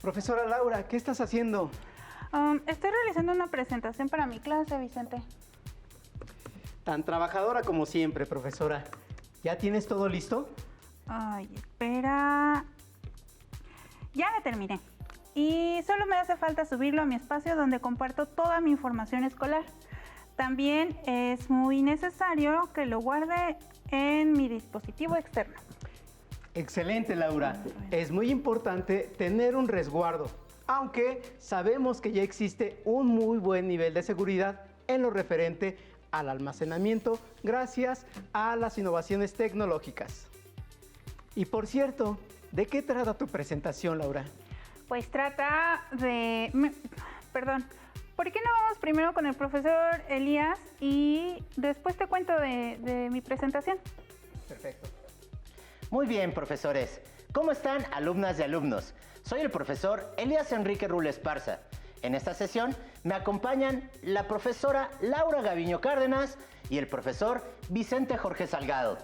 Profesora Laura, ¿qué estás haciendo? Estoy realizando una presentación para mi clase, Vicente. Tan trabajadora como siempre, profesora. ¿Ya tienes todo listo? Ay, espera. Ya la terminé. Y solo me hace falta subirlo a mi espacio donde comparto toda mi información escolar. También es muy necesario que lo guarde en mi dispositivo externo. Excelente, Laura. Es muy importante tener un resguardo, aunque sabemos que ya existe un muy buen nivel de seguridad en lo referente al almacenamiento gracias a las innovaciones tecnológicas. Y por cierto, ¿de qué trata tu presentación, Laura? Pues trata de... Perdón. ¿Por qué no vamos primero con el profesor Elías y después te cuento de mi presentación? Perfecto. Muy bien, profesores. ¿Cómo están, alumnas y alumnos? Soy el profesor Elías Enrique Rull Esparza. En esta sesión me acompañan la profesora Laura Gaviño Cárdenas y el profesor Vicente Jorge Salgado.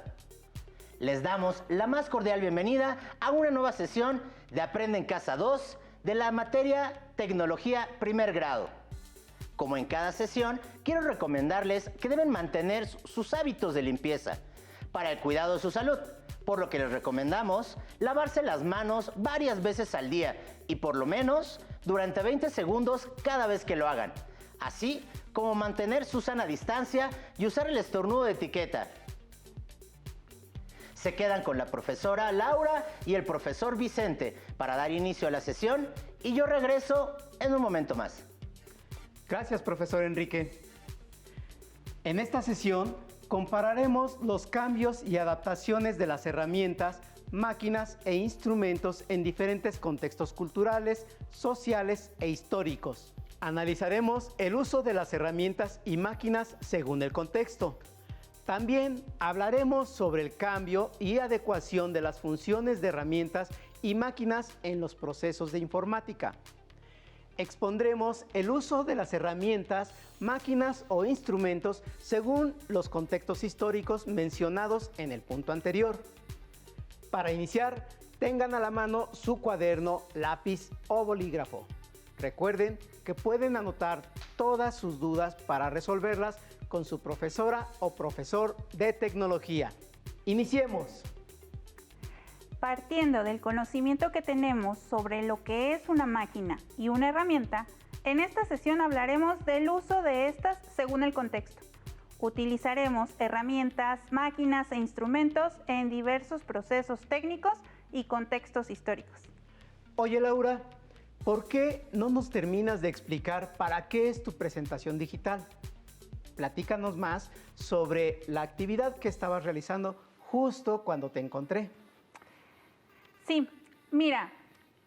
Les damos la más cordial bienvenida a una nueva sesión de Aprende en Casa 2 de la materia Tecnología Primer Grado. Como en cada sesión, quiero recomendarles que deben mantener sus hábitos de limpieza para el cuidado de su salud, por lo que les recomendamos lavarse las manos varias veces al día y por lo menos durante 20 segundos cada vez que lo hagan, así como mantener su sana distancia y usar el estornudo de etiqueta. Se quedan con la profesora Laura y el profesor Vicente para dar inicio a la sesión y yo regreso en un momento más. Gracias, profesor Enrique. En esta sesión compararemos los cambios y adaptaciones de las herramientas, máquinas e instrumentos en diferentes contextos culturales, sociales e históricos. Analizaremos el uso de las herramientas y máquinas según el contexto. También hablaremos sobre el cambio y adecuación de las funciones de herramientas y máquinas en los procesos de informática. Expondremos el uso de las herramientas, máquinas o instrumentos según los contextos históricos mencionados en el punto anterior. Para iniciar, tengan a la mano su cuaderno, lápiz o bolígrafo. Recuerden que pueden anotar todas sus dudas para resolverlas con su profesora o profesor de tecnología. ¡Iniciemos! Partiendo del conocimiento que tenemos sobre lo que es una máquina y una herramienta, en esta sesión hablaremos del uso de estas según el contexto. Utilizaremos herramientas, máquinas e instrumentos en diversos procesos técnicos y contextos históricos. Oye, Laura, ¿por qué no nos terminas de explicar para qué es tu presentación digital? Platícanos más sobre la actividad que estabas realizando justo cuando te encontré. Sí, mira,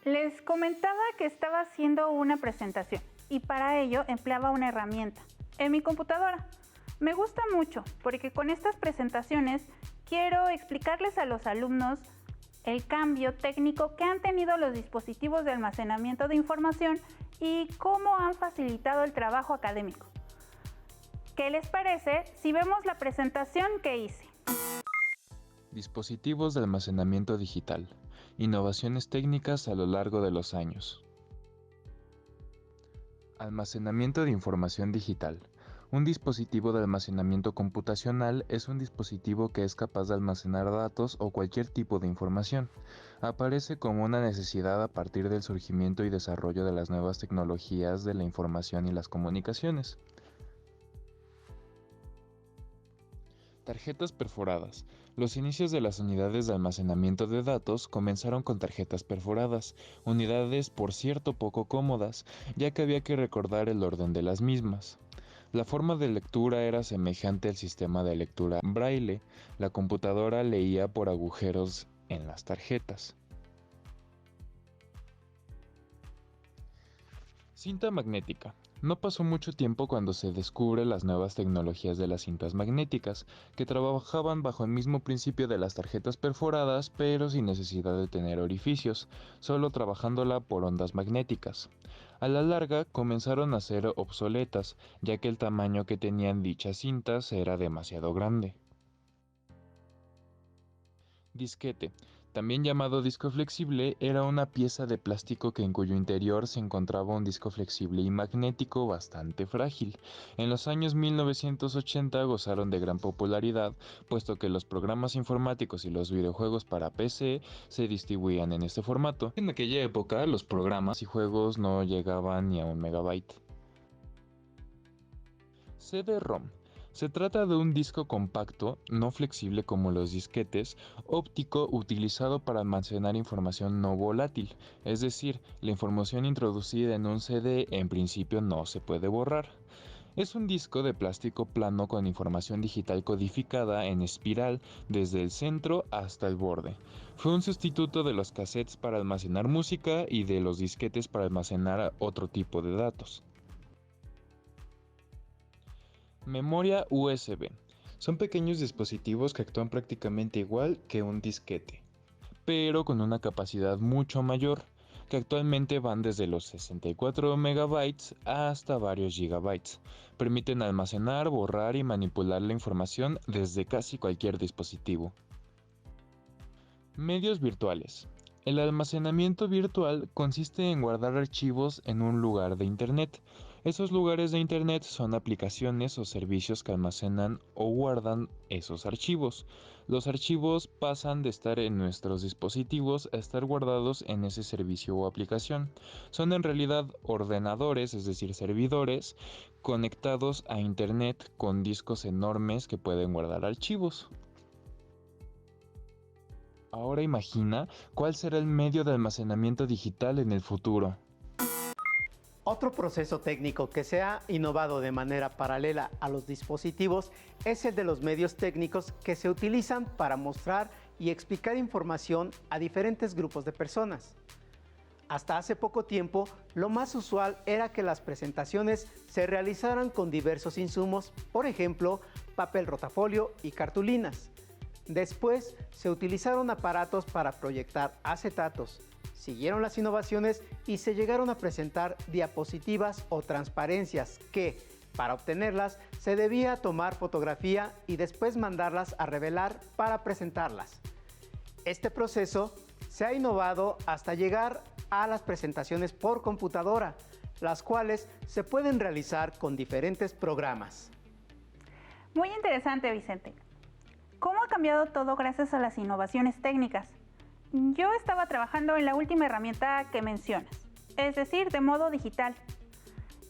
les comentaba que estaba haciendo una presentación y para ello empleaba una herramienta en mi computadora. Me gusta mucho porque con estas presentaciones quiero explicarles a los alumnos el cambio técnico que han tenido los dispositivos de almacenamiento de información y cómo han facilitado el trabajo académico. ¿Qué les parece si vemos la presentación que hice? Dispositivos de almacenamiento digital. Innovaciones técnicas a lo largo de los años. Almacenamiento de información digital. Un dispositivo de almacenamiento computacional es un dispositivo que es capaz de almacenar datos o cualquier tipo de información. Aparece como una necesidad a partir del surgimiento y desarrollo de las nuevas tecnologías de la información y las comunicaciones. Tarjetas perforadas. Los inicios de las unidades de almacenamiento de datos comenzaron con tarjetas perforadas, unidades por cierto poco cómodas, ya que había que recordar el orden de las mismas. La forma de lectura era semejante al sistema de lectura braille. La computadora leía por agujeros en las tarjetas. Cinta magnética. No pasó mucho tiempo cuando se descubre las nuevas tecnologías de las cintas magnéticas, que trabajaban bajo el mismo principio de las tarjetas perforadas, pero sin necesidad de tener orificios, solo trabajándola por ondas magnéticas. A la larga comenzaron a ser obsoletas, ya que el tamaño que tenían dichas cintas era demasiado grande. Disquete. También llamado disco flexible, era una pieza de plástico en cuyo interior se encontraba un disco flexible y magnético bastante frágil. En los años 1980 gozaron de gran popularidad, puesto que los programas informáticos y los videojuegos para PC se distribuían en este formato. En aquella época, los programas y juegos no llegaban ni a 1 megabyte. CD-ROM. Se trata de un disco compacto, no flexible como los disquetes, óptico utilizado para almacenar información no volátil, es decir, la información introducida en un CD en principio no se puede borrar. Es un disco de plástico plano con información digital codificada en espiral desde el centro hasta el borde. Fue un sustituto de los cassettes para almacenar música y de los disquetes para almacenar otro tipo de datos. Memoria USB. Son pequeños dispositivos que actúan prácticamente igual que un disquete, pero con una capacidad mucho mayor, que actualmente van desde los 64 megabytes hasta varios gigabytes. Permiten almacenar, borrar y manipular la información desde casi cualquier dispositivo. Medios virtuales. El almacenamiento virtual consiste en guardar archivos en un lugar de Internet. Esos lugares de Internet son aplicaciones o servicios que almacenan o guardan esos archivos. Los archivos pasan de estar en nuestros dispositivos a estar guardados en ese servicio o aplicación. Son en realidad ordenadores, es decir, servidores, conectados a Internet con discos enormes que pueden guardar archivos. Ahora imagina cuál será el medio de almacenamiento digital en el futuro. Otro proceso técnico que se ha innovado de manera paralela a los dispositivos es el de los medios técnicos que se utilizan para mostrar y explicar información a diferentes grupos de personas. Hasta hace poco tiempo, lo más usual era que las presentaciones se realizaran con diversos insumos, por ejemplo, papel rotafolio y cartulinas. Después se utilizaron aparatos para proyectar acetatos. Siguieron las innovaciones y se llegaron a presentar diapositivas o transparencias que, para obtenerlas, se debía tomar fotografía y después mandarlas a revelar para presentarlas. Este proceso se ha innovado hasta llegar a las presentaciones por computadora, las cuales se pueden realizar con diferentes programas. Muy interesante, Vicente. ¿Cómo ha cambiado todo gracias a las innovaciones técnicas? Yo estaba trabajando en la última herramienta que mencionas, es decir, de modo digital.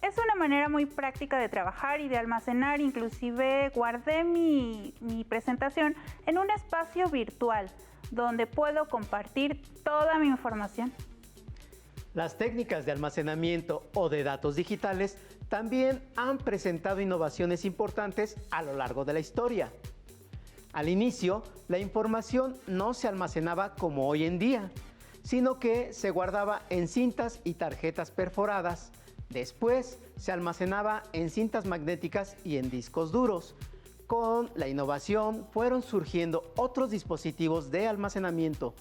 Es una manera muy práctica de trabajar y de almacenar, inclusive guardé mi presentación en un espacio virtual donde puedo compartir toda mi información. Las técnicas de almacenamiento o de datos digitales también han presentado innovaciones importantes a lo largo de la historia. Al inicio, la información no se almacenaba como hoy en día, sino que se guardaba en cintas y tarjetas perforadas. Después, se almacenaba en cintas magnéticas y en discos duros. Con la innovación fueron surgiendo otros dispositivos de almacenamiento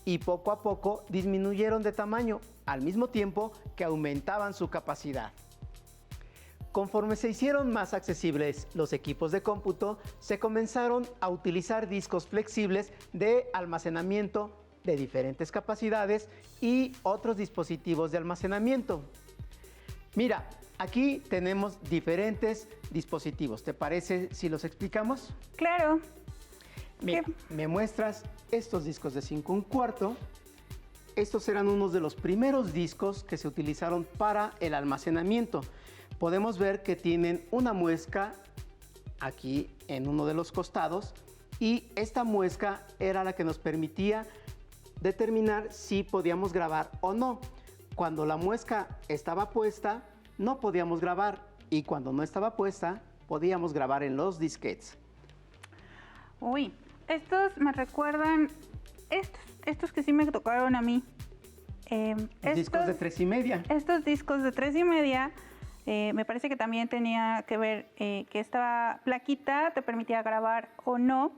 y poco a poco disminuyeron de tamaño, al mismo tiempo que aumentaban su capacidad. Conforme se hicieron más accesibles los equipos de cómputo, se comenzaron a utilizar discos flexibles de almacenamiento de diferentes capacidades y otros dispositivos de almacenamiento. Mira, aquí tenemos diferentes dispositivos. ¿Te parece si los explicamos? Claro. Mira, me muestras estos discos de 5 1/4. Estos eran unos de los primeros discos que se utilizaron para el almacenamiento. Podemos ver que tienen una muesca aquí en uno de los costados y esta muesca era la que nos permitía determinar si podíamos grabar o no. Cuando la muesca estaba puesta, no podíamos grabar y cuando no estaba puesta, podíamos grabar en los disquetes. Uy, estos me recuerdan, estos que sí me tocaron a mí. Discos de 3,5. Estos discos de 3,5. Me parece que también tenía que ver que esta plaquita te permitía grabar o no.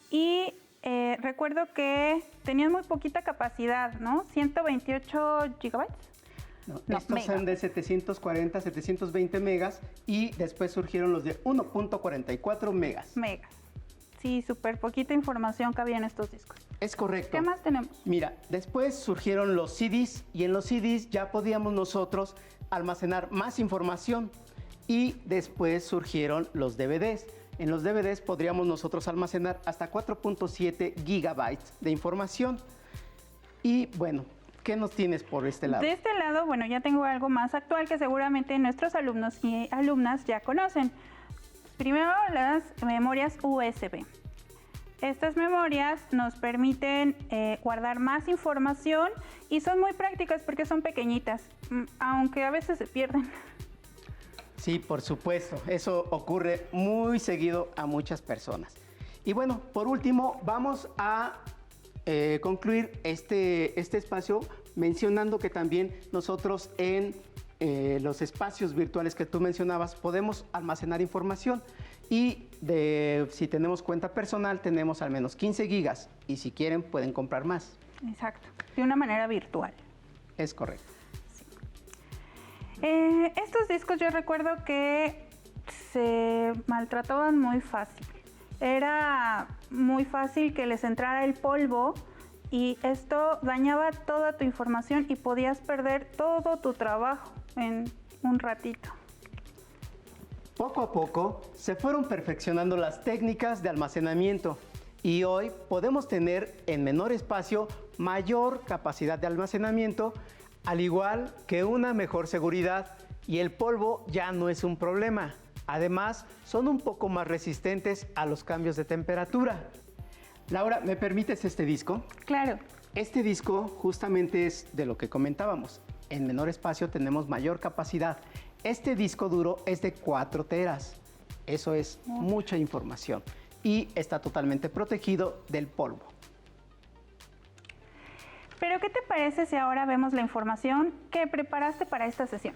Y recuerdo que tenían muy poquita capacidad, ¿no? 128 gigabytes. No, estos son de 740, 720 megas y después surgieron los de 1.44 megas. Megas. Sí, súper poquita información cabía en estos discos. Es correcto. ¿Qué más tenemos? Mira, después surgieron los CDs y en los CDs ya podíamos nosotros almacenar más información y después surgieron los DVDs. En los DVDs podríamos nosotros almacenar hasta 4.7 gigabytes de información. Y bueno, ¿qué nos tienes por este lado? De este lado, bueno, ya tengo algo más actual que seguramente nuestros alumnos y alumnas ya conocen. Primero, las memorias USB. Estas memorias nos permiten guardar más información y son muy prácticas porque son pequeñitas, aunque a veces se pierden. Sí, por supuesto, eso ocurre muy seguido a muchas personas. Y bueno, por último, vamos a concluir este espacio mencionando que también nosotros en los espacios virtuales que tú mencionabas podemos almacenar información y si tenemos cuenta personal tenemos al menos 15 gigas y si quieren pueden comprar más. Exacto, de una manera virtual. Es correcto. Estos discos yo recuerdo que se maltrataban muy fácil. Era muy fácil que les entrara el polvo y esto dañaba toda tu información y podías perder todo tu trabajo en un ratito. Poco a poco se fueron perfeccionando las técnicas de almacenamiento y hoy podemos tener en menor espacio mayor capacidad de almacenamiento, al igual que una mejor seguridad, y el polvo ya no es un problema. Además, son un poco más resistentes a los cambios de temperatura. Laura, ¿me permites este disco? Claro. Este disco justamente es de lo que comentábamos. En menor espacio tenemos mayor capacidad. Este disco duro es de 4 teras. Eso es mucha información y está totalmente protegido del polvo. Pero ¿qué te parece si ahora vemos la información que preparaste para esta sesión?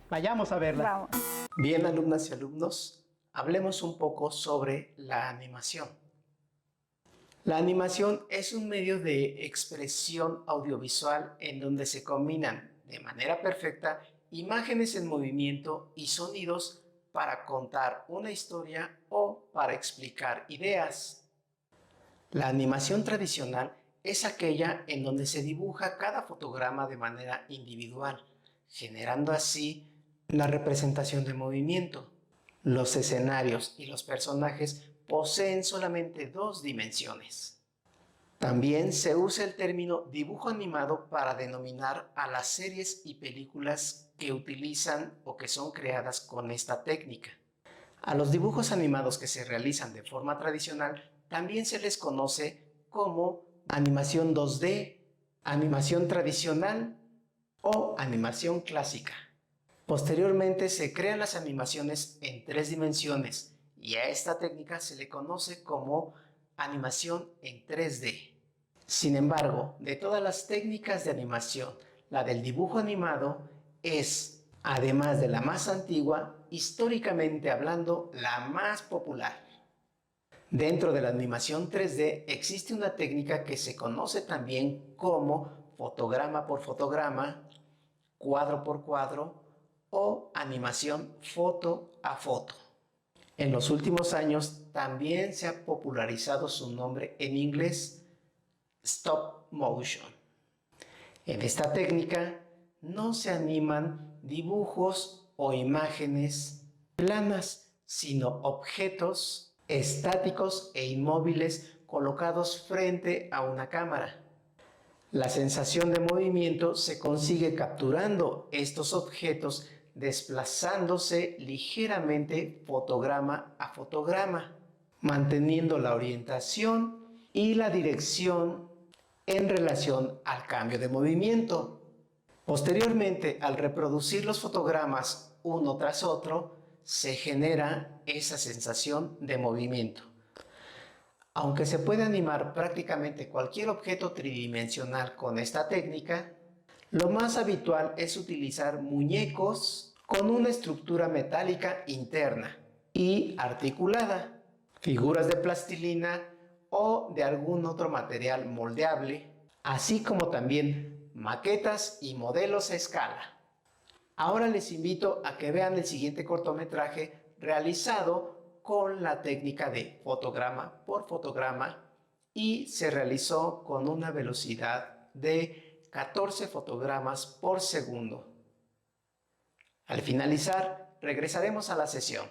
Vayamos a verla. Vamos. Bien, alumnas y alumnos, hablemos un poco sobre la animación. La animación es un medio de expresión audiovisual en donde se combinan de manera perfecta imágenes en movimiento y sonidos para contar una historia o para explicar ideas. La animación tradicional es aquella en donde se dibuja cada fotograma de manera individual, generando así la representación de movimiento. Los escenarios y los personajes poseen solamente 2 dimensiones. También se usa el término dibujo animado para denominar a las series y películas que utilizan o que son creadas con esta técnica. A los dibujos animados que se realizan de forma tradicional también se les conoce como animación 2D, animación tradicional o animación clásica. Posteriormente se crean las animaciones en 3 dimensiones y a esta técnica se le conoce como animación en 3D. Sin embargo, de todas las técnicas de animación, la del dibujo animado es, además de la más antigua, históricamente hablando, la más popular. Dentro de la animación 3D existe una técnica que se conoce también como fotograma por fotograma, cuadro por cuadro o animación foto a foto. En los últimos años también se ha popularizado su nombre en inglés, stop motion. En esta técnica no se animan dibujos o imágenes planas, sino objetos estáticos e inmóviles colocados frente a una cámara. La sensación de movimiento se consigue capturando estos objetos desplazándose ligeramente fotograma a fotograma, manteniendo la orientación y la dirección en relación al cambio de movimiento. Posteriormente, al reproducir los fotogramas uno tras otro, se genera esa sensación de movimiento. Aunque se puede animar prácticamente cualquier objeto tridimensional con esta técnica, lo más habitual es utilizar muñecos con una estructura metálica interna y articulada, figuras de plastilina o de algún otro material moldeable, así como también maquetas y modelos a escala. Ahora les invito a que vean el siguiente cortometraje realizado con la técnica de fotograma por fotograma y se realizó con una velocidad de 14 fotogramas por segundo. Al finalizar, regresaremos a la sesión.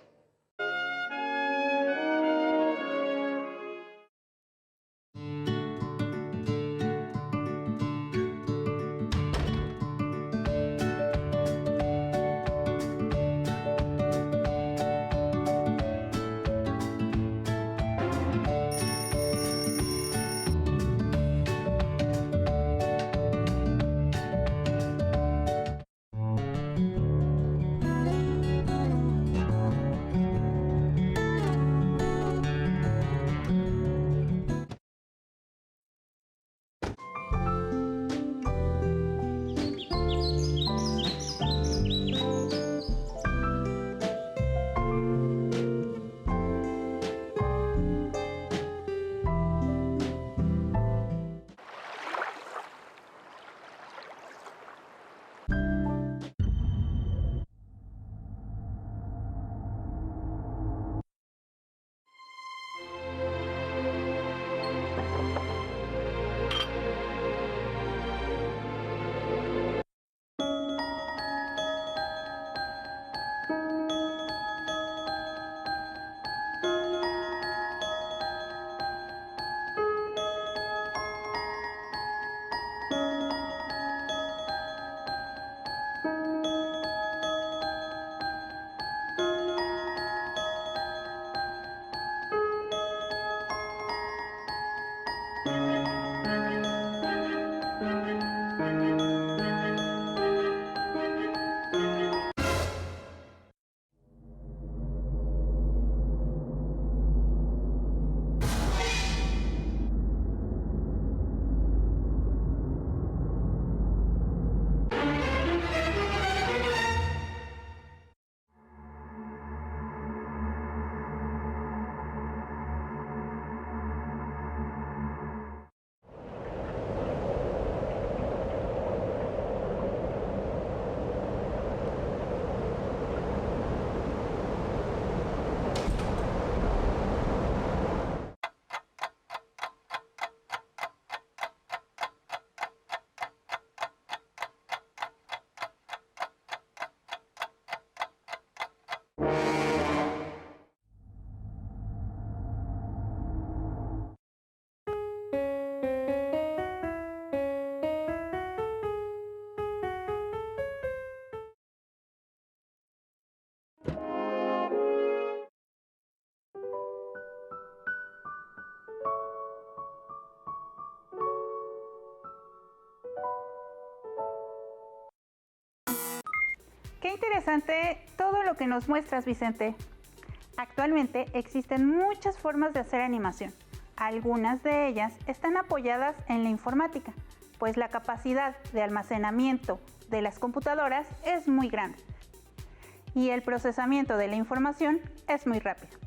Qué interesante todo lo que nos muestras, Vicente. Actualmente existen muchas formas de hacer animación. Algunas de ellas están apoyadas en la informática, pues la capacidad de almacenamiento de las computadoras es muy grande y el procesamiento de la información es muy rápido.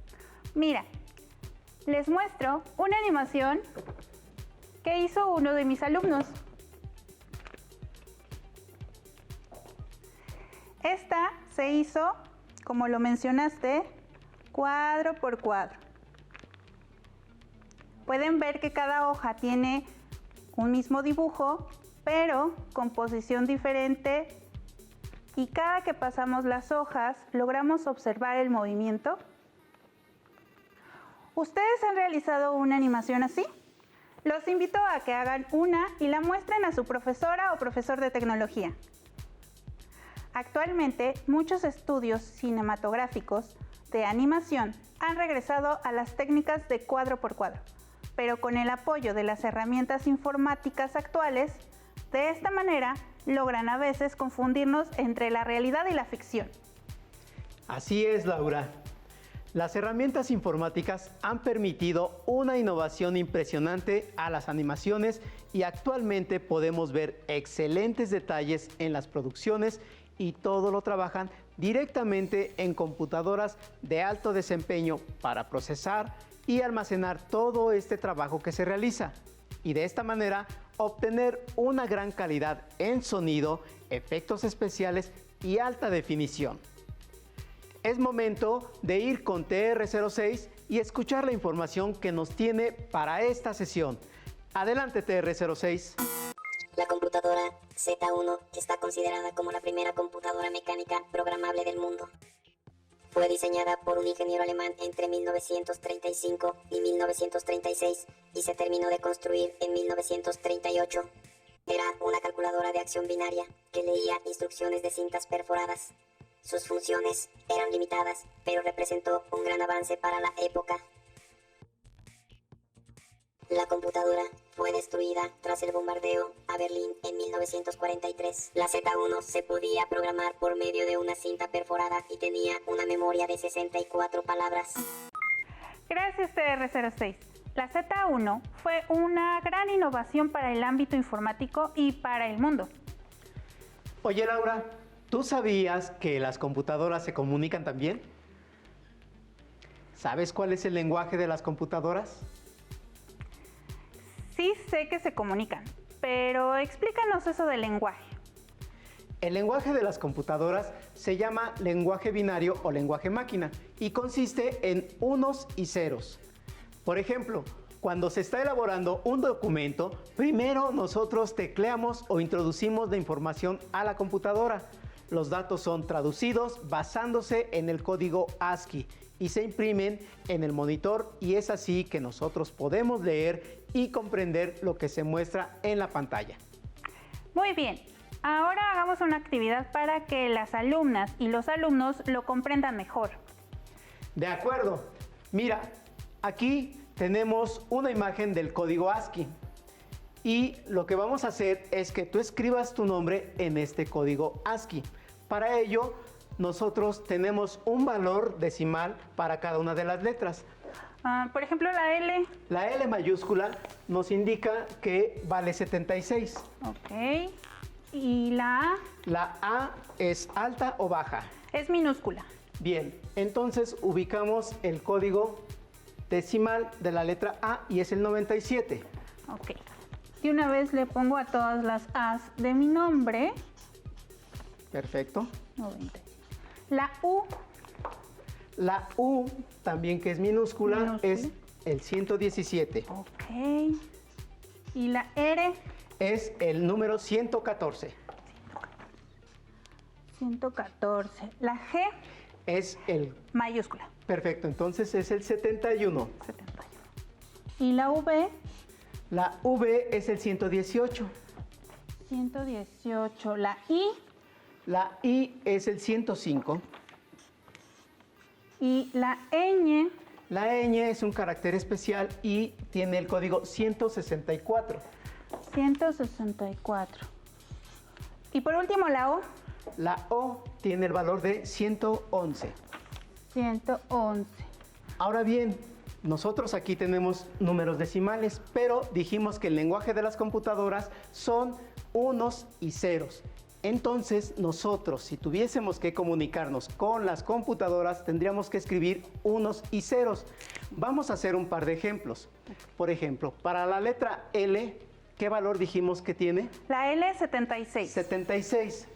Mira, les muestro una animación que hizo uno de mis alumnos. Esta se hizo, como lo mencionaste, cuadro por cuadro. Pueden ver que cada hoja tiene un mismo dibujo, pero con posición diferente, y cada que pasamos las hojas logramos observar el movimiento. ¿Ustedes han realizado una animación así? Los invito a que hagan una y la muestren a su profesora o profesor de tecnología. Actualmente, muchos estudios cinematográficos de animación han regresado a las técnicas de cuadro por cuadro, pero con el apoyo de las herramientas informáticas actuales, de esta manera logran a veces confundirnos entre la realidad y la ficción. Así es, Laura. Las herramientas informáticas han permitido una innovación impresionante a las animaciones y actualmente podemos ver excelentes detalles en las producciones y todo lo trabajan directamente en computadoras de alto desempeño para procesar y almacenar todo este trabajo que se realiza y de esta manera obtener una gran calidad en sonido, efectos especiales y alta definición. Es momento de ir con TR06 y escuchar la información que nos tiene para esta sesión. Adelante, TR06. La computadora Z1 está considerada como la primera computadora mecánica programable del mundo. Fue diseñada por un ingeniero alemán entre 1935 y 1936 y se terminó de construir en 1938. Era una calculadora de acción binaria que leía instrucciones de cintas perforadas. Sus funciones eran limitadas, pero representó un gran avance para la época. La computadora fue destruida tras el bombardeo a Berlín en 1943. La Z1 se podía programar por medio de una cinta perforada y tenía una memoria de 64 palabras. Gracias, TR06. La Z1 fue una gran innovación para el ámbito informático y para el mundo. Oye, Laura, ¿tú sabías que las computadoras se comunican también? ¿Sabes cuál es el lenguaje de las computadoras? Sí sé que se comunican, pero explícanos eso del lenguaje. El lenguaje de las computadoras se llama lenguaje binario o lenguaje máquina y consiste en unos y ceros. Por ejemplo, cuando se está elaborando un documento, primero nosotros tecleamos o introducimos la información a la computadora. Los datos son traducidos basándose en el código ASCII y se imprimen en el monitor, y es así que nosotros podemos leer y comprender lo que se muestra en la pantalla. Muy bien, ahora hagamos una actividad para que las alumnas y los alumnos lo comprendan mejor. De acuerdo. Mira, aquí tenemos una imagen del código ASCII y lo que vamos a hacer es que tú escribas tu nombre en este código ASCII. Para ello, nosotros tenemos un valor decimal para cada una de las letras. Por ejemplo, la L. La L mayúscula nos indica que vale 76. Ok. ¿Y la A? La A es alta o baja. Es minúscula. Bien, entonces ubicamos el código decimal de la letra A y es el 97. Ok. De una vez le pongo a todas las A's de mi nombre. Perfecto. 97. La U. La U, también que es minúscula, Minúscula. es el 117. Ok. ¿Y la R? Es el número 114. 114. La G, Es el... mayúscula. Perfecto, entonces es el 71. 71. ¿Y la V? La V es el 118. 118. La I. La I es el 105. Y la ñ. La ñ es un carácter especial y tiene el código 164. 164. Y por último la O. La O tiene el valor de 111. 111. Ahora bien, nosotros aquí tenemos números decimales, pero dijimos que el lenguaje de las computadoras son unos y ceros. Entonces, nosotros, si tuviésemos que comunicarnos con las computadoras, tendríamos que escribir unos y ceros. Vamos a hacer un par de ejemplos. Por ejemplo, para la letra L, ¿qué valor dijimos que tiene? La L 76. 76.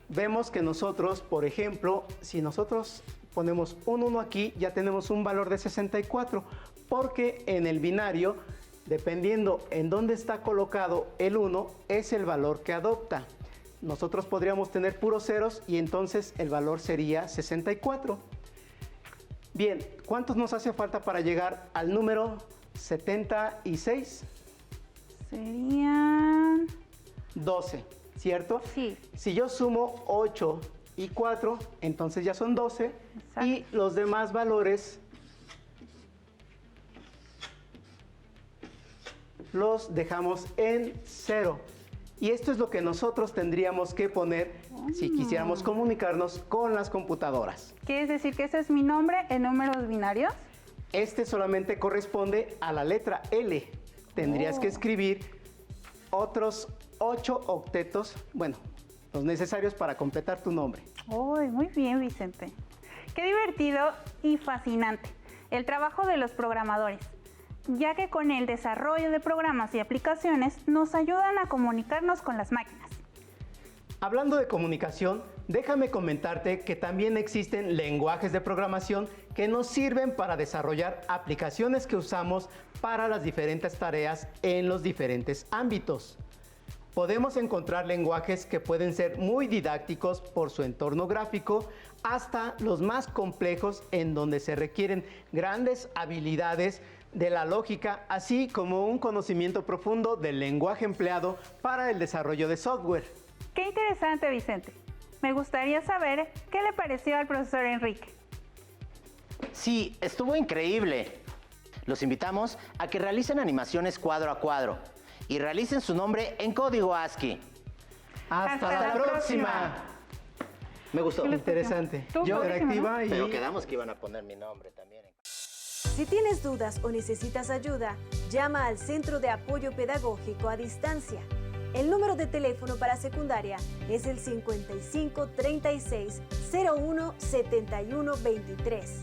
Vemos que nosotros, por ejemplo, si nosotros ponemos un 1 aquí, ya tenemos un valor de 64, porque en el binario, dependiendo en dónde está colocado el 1, es el valor que adopta. Nosotros podríamos tener puros ceros y entonces el valor sería 64. Bien, ¿cuántos nos hace falta para llegar al número 76? Serían... 12, ¿cierto? Sí. Si yo sumo 8 y 4, entonces ya son 12. Exacto. Y los demás valores los dejamos en 0. Y esto es lo que nosotros tendríamos que poner si quisiéramos comunicarnos con las computadoras. ¿Quieres decir que ese es mi nombre en números binarios? Este solamente corresponde a la letra L. Tendrías que escribir otros 8 octetos, bueno, los necesarios para completar tu nombre. ¡Uy, muy bien, Vicente! ¡Qué divertido y fascinante el trabajo de los programadores! Ya que con el desarrollo de programas y aplicaciones nos ayudan a comunicarnos con las máquinas. Hablando de comunicación, déjame comentarte que también existen lenguajes de programación que nos sirven para desarrollar aplicaciones que usamos para las diferentes tareas en los diferentes ámbitos. Podemos encontrar lenguajes que pueden ser muy didácticos por su entorno gráfico, hasta los más complejos en donde se requieren grandes habilidades de la lógica, así como un conocimiento profundo del lenguaje empleado para el desarrollo de software. Qué interesante, Vicente. Me gustaría saber qué le pareció al profesor Enrique. Sí, estuvo increíble. Los invitamos a que realicen animaciones cuadro a cuadro y realicen su nombre en código ASCII. ¡Hasta la próxima! Me gustó. Interesante. Tú, Interactiva y... Pero quedamos que iban a poner mi nombre también. Si tienes dudas o necesitas ayuda, llama al Centro de Apoyo Pedagógico a Distancia. El número de teléfono para secundaria es el 55 36 01 71 23.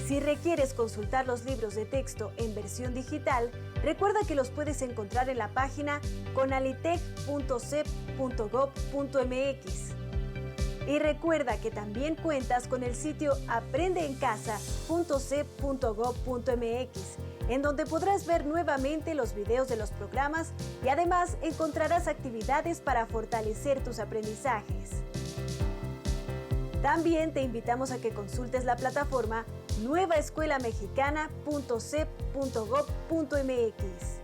Si requieres consultar los libros de texto en versión digital, recuerda que los puedes encontrar en la página conalitec.cep.gov.mx. Y recuerda que también cuentas con el sitio aprendeencasa.cep.gov.mx, en donde podrás ver nuevamente los videos de los programas y además encontrarás actividades para fortalecer tus aprendizajes. También te invitamos a que consultes la plataforma nuevaescuelamexicana.cep.gov.mx.